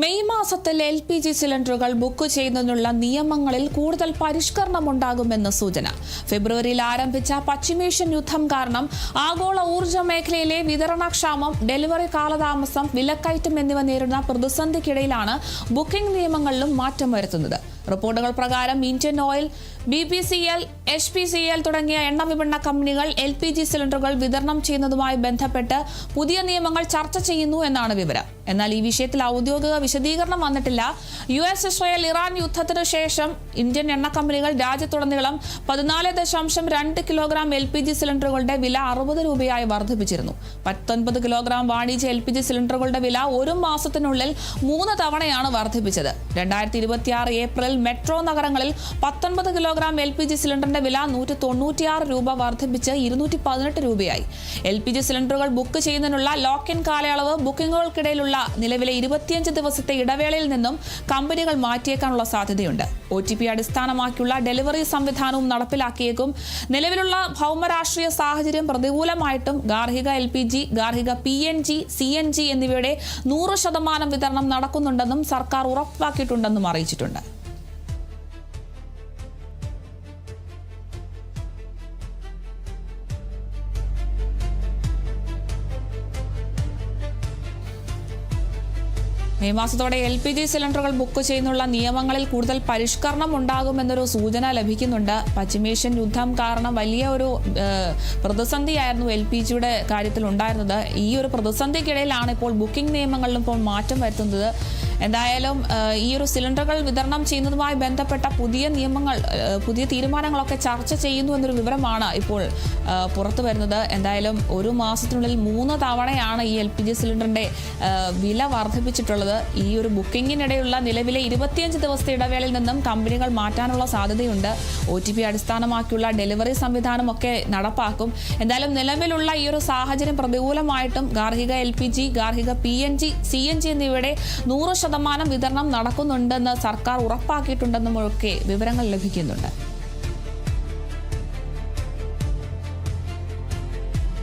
May മാസത്തിൽ LPG സിലിണ്ടറുകൾ book ചെയ്യുന്നതിനുള്ള നിയമങ്ങളിൽ കൂടുതൽ പരിഷ്കരണമുണ്ടാകുമെന്ന് സൂചന. ഫെബ്രുവരിയിൽ ആരംഭിച്ച പശ്ചിമേഷ്യൻ യുദ്ധം കാരണം ആഗോള ഊർജ്ജ മേഖലയിലെ വിതരണക്ഷാമം, ഡെലിവറി കാലതാമസം, വിലക്കയറ്റം എന്നിവ നേരിടുന്ന പ്രതിസന്ധിക്കിടയിലാണ് ബുക്കിംഗ് നിയമങ്ങളിലും മാറ്റം വരുത്തുന്നത്. റിപ്പോർട്ടുകൾ പ്രകാരം ഇന്ത്യൻ ഓയിൽ, BPCL, HPCL തുടങ്ങിയ എണ്ണ വിപണന കമ്പനികൾ LPG സിലിണ്ടറുകൾ വിതരണം ചെയ്യുന്നതുമായി ബന്ധപ്പെട്ട് പുതിയ നിയമങ്ങൾ ചർച്ച ചെയ്യുന്നു എന്നാണ് വിവരം. എന്നാൽ ഈ വിഷയത്തിൽ ഔദ്യോഗിക വിശദീകരണം വന്നിട്ടില്ല. US, ഇസ്രായേൽ, ഇറാൻ യുദ്ധത്തിനു ശേഷം ഇന്ത്യൻ എണ്ണ കമ്പനികൾ രാജ്യത്തുടനീളം 14.2 കിലോഗ്രാം LPG സിലിണ്ടറുകളുടെ വില 60 രൂപയായി വർദ്ധിപ്പിച്ചിരുന്നു. 19 കിലോഗ്രാം വാണിജ്യ LPG സിലിണ്ടറുകളുടെ വില ഒരു മാസത്തിനുള്ളിൽ 3 തവണയാണ് വർദ്ധിപ്പിച്ചത്. 2026 ഏപ്രിൽ മെട്രോ നഗരങ്ങളിൽ 19 കിലോഗ്രാം LPG സിലിണ്ടറിന്റെ വില 196 രൂപ വർദ്ധിപ്പിച്ച് 218 രൂപയായി. LPG സിലിണ്ടറുകൾ ബുക്ക് ചെയ്യുന്നതിനുള്ള ലോക്ക് ഇൻ കാലയളവ് ബുക്കിംഗുകൾക്കിടയിലുള്ള നിലവിലെ 25 ദിവസത്തെ ഇടവേളയിൽ നിന്നും കമ്പനികൾ മാറ്റിയേക്കാനുള്ള സാധ്യതയുണ്ട്. OTP അടിസ്ഥാനമാക്കിയുള്ള ഡെലിവറി സംവിധാനവും നടപ്പിലാക്കിയേക്കും. നിലവിലുള്ള ഭൗമരാഷ്ട്രീയ സാഹചര്യം പ്രതികൂലമായിട്ടും ഗാർഹിക LPG, ഗാർഹിക PNG, CNG എന്നിവയുടെ 100% വിതരണം നടക്കുന്നുണ്ടെന്നും സർക്കാർ ഉറപ്പാക്കിയിട്ടുണ്ടെന്നും അറിയിച്ചിട്ടുണ്ട്. മെയ് മാസത്തോടെ LPG സിലിണ്ടറുകൾ ബുക്ക് ചെയ്യുന്നുള്ള നിയമങ്ങളിൽ കൂടുതൽ പരിഷ്കരണം ഉണ്ടാകുമെന്നൊരു സൂചന ലഭിക്കുന്നുണ്ട്. പശ്ചിമേഷ്യൻ യുദ്ധം കാരണം വലിയ ഒരു പ്രതിസന്ധിയായിരുന്നു LPGയുടെ കാര്യത്തിൽ ഉണ്ടായിരുന്നത്. ഈ ഒരു പ്രതിസന്ധിക്കിടയിലാണ് ഇപ്പോൾ ബുക്കിംഗ് നിയമങ്ങളിലും ഇപ്പോൾ മാറ്റം വരുത്തുന്നത്. എന്തായാലും ഈ ഒരു സിലിണ്ടറുകൾ വിതരണം ചെയ്യുന്നതുമായി ബന്ധപ്പെട്ട പുതിയ നിയമങ്ങൾ, പുതിയ തീരുമാനങ്ങളൊക്കെ ചർച്ച ചെയ്യുന്നു എന്നൊരു വിവരമാണ് ഇപ്പോൾ പുറത്തു വരുന്നത്. എന്തായാലും ഒരു മാസത്തിനുള്ളിൽ 3 തവണയാണ് ഈ LPG സിലിണ്ടറിന്റെ വില വർദ്ധിപ്പിച്ചിട്ടുള്ളത്. ഈ ഒരു ബുക്കിങ്ങിനിടെയുള്ള നിലവിലെ 25 ദിവസത്തെ ഇടവേളയിൽ നിന്നും കമ്പനികൾ മാറ്റാനുള്ള സാധ്യതയുണ്ട്. OTP അടിസ്ഥാനമാക്കിയുള്ള ഡെലിവറി സംവിധാനമൊക്കെ നടപ്പാക്കും. എന്തായാലും നിലവിലുള്ള ഈ ഒരു സാഹചര്യം പ്രതികൂലമായിട്ടും ഗാർഹിക LPG, ഗാർഹിക PNG, CNG എന്നിവയുടെ 100% വിതരണം നടക്കുന്നുണ്ടെന്ന് സർക്കാർ ഉറപ്പാക്കിയിട്ടുണ്ടെന്നും ഒക്കെ വിവരങ്ങൾ ലഭിക്കുന്നുണ്ട്.